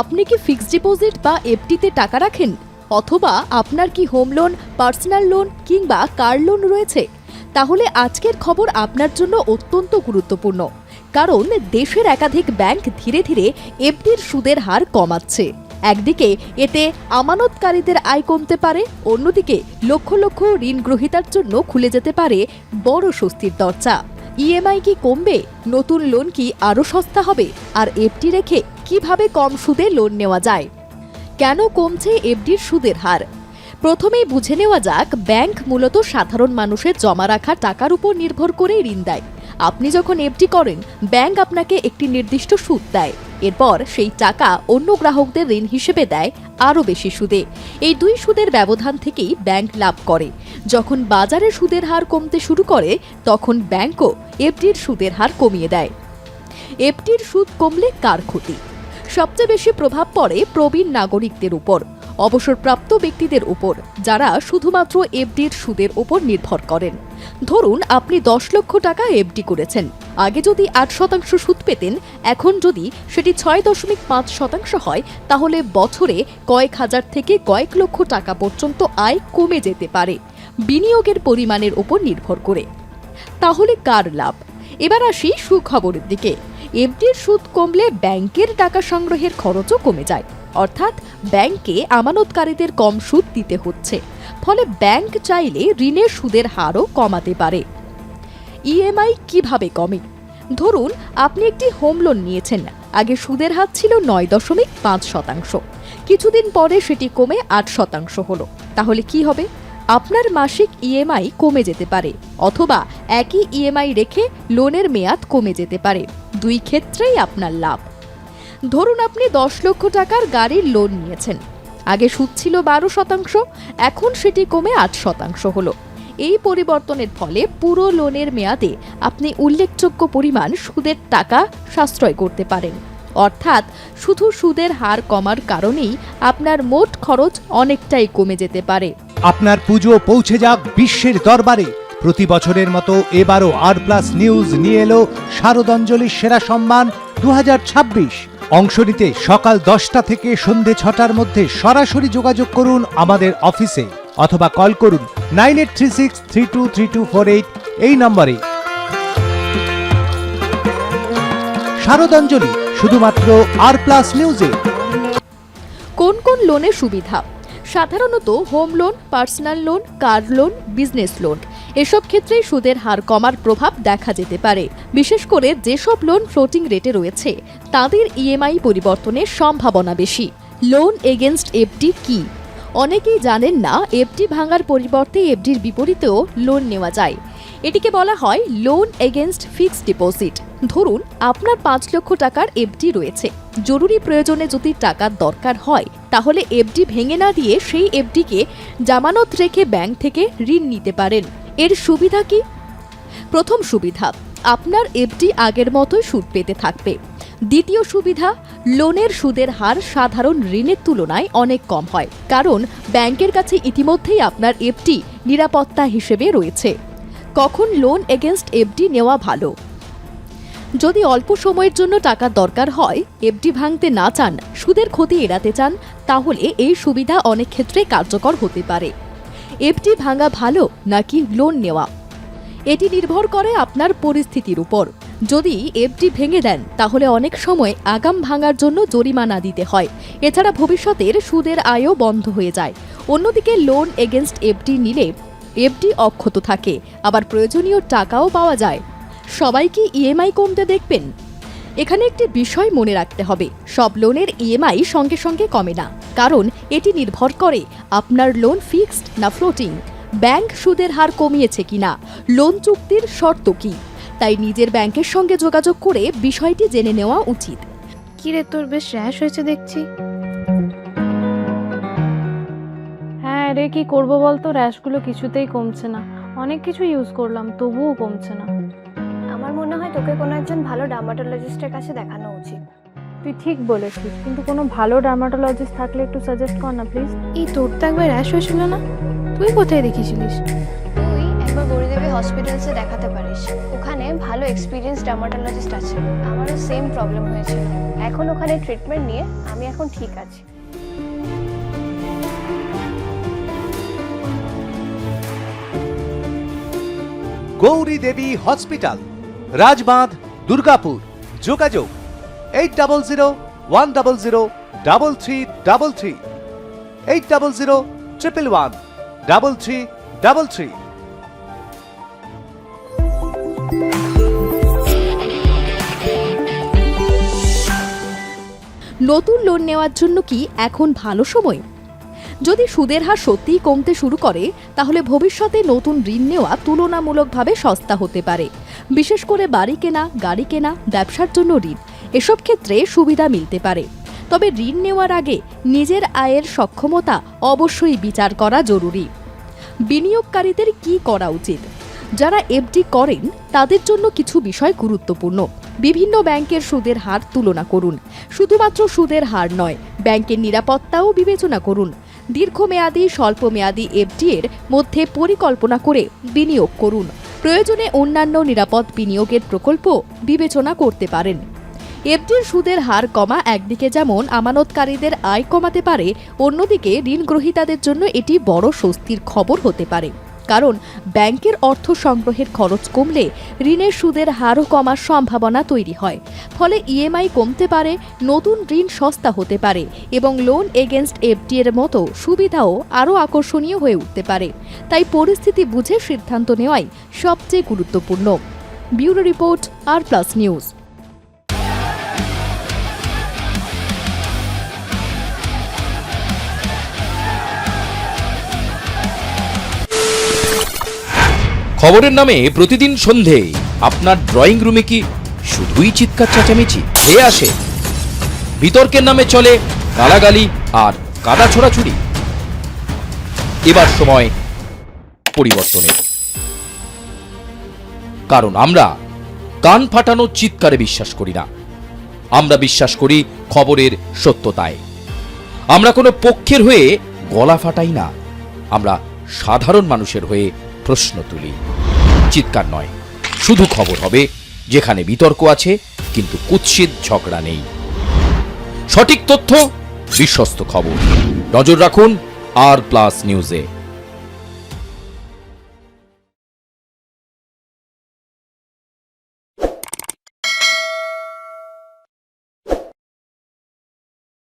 আপনি কি fixed deposit বা এফডিতে টাকা রাখেন, অথবা আপনার কি হোম লোন, পার্সোনাল লোন কিংবা কার লোন রয়েছে? তাহলে আজকের খবর আপনার জন্য অত্যন্ত গুরুত্বপূর্ণ, কারণ দেশের একাধিক ব্যাংক ধীরে ধীরে এফডির সুদের হার কমাচ্ছে। একদিকে এতে আমানতকারীদের আয় কমতে পারে, অন্যদিকে লক্ষ লক্ষ ঋণ গ্রহীতার জন্য খুলে যেতে পারে বড় স্বস্তির দরজা। ইএমআই কি কমবে? নতুন লোন কি আরও সস্তা হবে? আর এফডি রেখে কিভাবে কম সুদে লোন নেওয়া যায়? কেন কমছে এফডির সুদের হার? প্রথমেই বুঝে নেওয়া যাক, ব্যাংক মূলত সাধারণ মানুষের জমা রাখা টাকার উপর নির্ভর করেই ঋণ দেয়। আপনি যখন এফডি করেন, ব্যাংক আপনাকে একটি নির্দিষ্ট সুদ দেয়, এরপর সেই টাকা অন্য গ্রাহকদের ঋণ হিসেবে দেয় আরও বেশি সুদে। এই দুই সুদের ব্যবধান থেকেই ব্যাংক লাভ করে। যখন বাজারে সুদের হার কমতে শুরু করে, তখন ব্যাংকও এফডির সুদের হার কমিয়ে দেয়। এফডির সুদ কমলে কার ক্ষতি? সবচেয়ে বেশি প্রভাব পড়ে প্রবীণ নাগরিকদের উপর, অবসরপ্রাপ্ত ব্যক্তিদের উপর, যারা শুধুমাত্র এফডির সুদের উপর নির্ভর করেন। ধরুন আপনি 10 লক্ষ টাকা এফডি করেছেন। আগে যদি 8% সুদ পেতেন, এখন যদি সেটি 6.5% হয়, তাহলে বছরে কয়েক হাজার থেকে কয়েক লক্ষ টাকা পর্যন্ত আয় কমে যেতে পারে, বিনিয়োগের পরিমাণের উপর নির্ভর করে। তাহলে কার লাভ? এবার আসি সুখবরের দিকে। এফডির সুদ কমলে ব্যাংকের টাকা সংগ্রহের খরচও কমে যায়, অর্থাৎ ব্যাংকে আমানতকারীদের কম সুদ দিতে হচ্ছে। ফলে ব্যাংক চাইলে ঋণের সুদের হারও কমাতে পারে। ইএমআই কিভাবে কমে? ধরুন আপনি একটি হোম লোন নিয়েছেন। আগে সুদের হার ছিল 9.5%, কিছুদিন পরে সেটি কমে 8% হলো। তাহলে কি হবে? আপনার মাসিক ইএমআই কমে যেতে পারে, অথবা একই ইএমআই রেখে লোনের মেয়াদ কমে যেতে পারে। দুই ক্ষেত্রেই আপনার লাভ। ধরুন আপনি 10 লক্ষ টাকার গাড়ির লোন নিয়েছেন। আগে সুদ ছিল 12%, এখন সেটি কমে 8% হলো। এই পরিবর্তনের ফলে পুরো লোনের মেয়াদে আপনি উল্লেখযোগ্য পরিমাণ সুদের টাকা সাশ্রয় করতে পারেন। অর্থাৎ শুধু সুদের হার কমার কারণেই আপনার মোট খরচ অনেকটাই কমে যেতে পারে। আপনার পুজো পৌঁছে যাক বিশ্বের দরবারে। প্রতি বছরের মতো এবারও আর প্লাস নিউজ নিয়ে এলো শারদাঞ্জলির সেরা সম্মান 2026। অংশ নিতে সকাল 10টা থেকে সন্ধে 6টার মধ্যে সরাসরি যোগাযোগ করুন আমাদের অফিসে, অথবা কল করুন 9836323248 এই নম্বরে। শারদাঞ্জলি শুধুমাত্র আর প্লাস নিউজে। কোন কোন লোনের সুবিধা? সাধারণত home loan, personal loan, car loan, business loan, এসব ক্ষেত্রে সুদের হার কমার প্রভাব দেখা যেতে পারে। বিশেষ করে যেসব লোন ফ্লোটিং রেটে রয়েছে, তাদের ইএমআই পরিবর্তনের সম্ভাবনা বেশি। লোন এগেনস্ট এফডি কি? অনেকেই জানেন না, এফডি ভাঙার পরিবর্তে এফডির বিপরীতেও লোন নেওয়া যায়। এটিকে বলা হয় লোন এগেনস্ট ফিক্সড ডিপোজিট। ধরুন আপনার 5 লক্ষ টাকার এফডি রয়েছে। জরুরি প্রয়োজনে যদি টাকার দরকার হয়, তাহলে এফডি ভেঙে না দিয়ে সেই এফডিকে জামানত রেখে ব্যাংক থেকে ঋণ নিতে পারেন। এর সুবিধা কি? প্রথম সুবিধা, আপনার এফডি আগের মতোই সুদ পেতে থাকবে। দ্বিতীয় সুবিধা, লোনের সুদের হার সাধারণ ঋণের তুলনায় অনেক কম হয়, কারণ ব্যাংকের কাছে ইতিমধ্যেই আপনার এফডি নিরাপত্তা হিসেবে রয়েছে। কখন লোন এগেনস্ট এফডি নেওয়া ভালো? যদি অল্প সময়ের জন্য টাকার দরকার হয়, এফডি ভাঙতে না চান, সুদের ক্ষতি এড়াতে চান, তাহলে এই সুবিধা অনেক ক্ষেত্রে কার্যকর হতে পারে। এফডি ভাঙা ভালো নাকি লোন নেওয়া? এটি নির্ভর করে আপনার পরিস্থিতির উপর। যদি এফডি ভেঙে দেন, তাহলে অনেক সময় আগাম ভাঙার জন্য জরিমানা দিতে হয়। এছাড়া ভবিষ্যতের সুদের আয়ও বন্ধ হয়ে যায়। অন্যদিকে লোন এগেনস্ট এফডি নিলে এফডি অক্ষত থাকে, আবার প্রয়োজনীয় টাকাও পাওয়া যায়। সবাই কি ইএমআই কমতে দেখবেন? এখানে একটি বিষয় মনে রাখতে হবে, সব লোনের ইএমআই সঙ্গে সঙ্গে কমে না, কারণ এটি নির্ভর করে আপনার লোন ফিক্সড না ফ্লোটিং, ব্যাংক সুদের হার কমিয়েছে কিনা, লোন চুক্তির শর্ত কি। তাই নিজের ব্যাংকের সঙ্গে যোগাযোগ করে বিষয়টি জেনে নেওয়া উচিত। কিরে, তোর বেশ র্যাশ হয়েছে দেখছি। হ্যাঁ রে, কি করবো বলতো, র্যাশগুলো কিছুতেই কমছে না। অনেক কিছু ইউজ করলাম, তবুও কমছে না। আমার মনে হয় তোকে কোনো একজন ভালো ডার্মাটোলজিস্টের কাছে দেখানো উচিত। তুই ঠিক বলেছিস, কিন্তু কোনো ভালো ডার্মাটোলজিস্ট থাকলে একটু সাজেস্ট কর না প্লিজ। এই তোর তো একবার র্যাশ হয়েছিল না? তুই কোথায় দেখিয়েছিলিস? তুই একবার গরিদেবী হসপিটালসে দেখাতে পারিস, ওখানে ভালো এক্সপিরিয়েন্স ডার্মাটোলজিস্ট আছে। আমারও সেম প্রবলেম হয়েছিল, এখন ওখানে ট্রিটমেন্ট নিয়ে আমি এখন ঠিক আছি। গৌরী দেবী হসপিটাল, রাজবাঁধ, দুর্গাপুর। যোগাযোগ 8001003333, 8001113333। নতুন লোন নেওয়ার জন্য কি এখন ভালো সময়? যদি সুদের হার সত্যিই কমতে শুরু করে তাহলে ভবিষ্যতে নতুন ঋণ নেওয়া তুলনামূলকভাবে সস্তা হতে পারে। বিশেষ করে বাড়ি কেনা, গাড়ি কেনা, ব্যবসার জন্য ঋণ, এসব ক্ষেত্রে সুবিধা মিলতে পারে। তবে ঋণ নেওয়ার আগে নিজের আয়ের সক্ষমতা অবশ্যই বিচার করা জরুরি। বিনিয়োগকারীদের কি করা উচিত? যারা এফডি করেন তাদের জন্য কিছু বিষয় গুরুত্বপূর্ণ। বিভিন্ন ব্যাংকের সুদের হার তুলনা করুন। শুধুমাত্র সুদের হার নয়, ব্যাংকের নিরাপত্তাও বিবেচনা করুন। দীর্ঘমেয়াদী, স্বল্পমেয়াদী এফডি এর মধ্যে পরিকল্পনা করে বিনিয়োগ করুন। প্রয়োজনে অন্যান্য নিরাপদ বিনিয়োগের প্রকল্প বিবেচনা করতে পারেন। এফডির সুদের হার কমা একদিকে যেমন আমানতকারীদের আয় কমাতে পারে, অন্যদিকে ঋণ গ্রহীতাদের জন্য এটি বড় স্বস্তির খবর হতে পারে। কারণ ব্যাংকের অর্থ সংগ্রহের খরচ কমলে ঋণের সুদের হারও কমার সম্ভাবনা তৈরি হয়। ফলে ইএমআই কমতে পারে, নতুন ঋণ সস্তা হতে পারে এবং লোন এগেনস্ট এফডি এর মতো সুবিধাও আরও আকর্ষণীয় হয়ে উঠতে পারে। তাই পরিস্থিতি বুঝে সিদ্ধান্ত নেওয়াই সবচেয়ে গুরুত্বপূর্ণ। ব্যুরো রিপোর্ট, আর প্লাস নিউজ। খবরের নামে প্রতিদিন সন্ধে আপনার ড্রয়িং রুমে কি শুধুই চিৎকার চেঁচামেচি খেয়ে আসে? বিতর্কের নামে চলে গালাগালি আর কাদা ছোড়াছুড়ি। এবার সময় পরিবর্তনের, কারণ আমরা কান ফাটানো চিৎকারে বিশ্বাস করি না। আমরা বিশ্বাস করি খবরের সত্যতায়। আমরা কোনো পক্ষের হয়ে গলা ফাটাই না, আমরা সাধারণ মানুষের হয়ে প্রশ্ন তুলি। চিৎকার নয়, শুধু খবর হবে যেখানে বিতর্ক আছে কিন্তু কুৎসিত ঝগড়া নেই। সঠিক তথ্য, বিশ্বস্ত খবর। নজর রাখুন আর প্লাস নিউজে।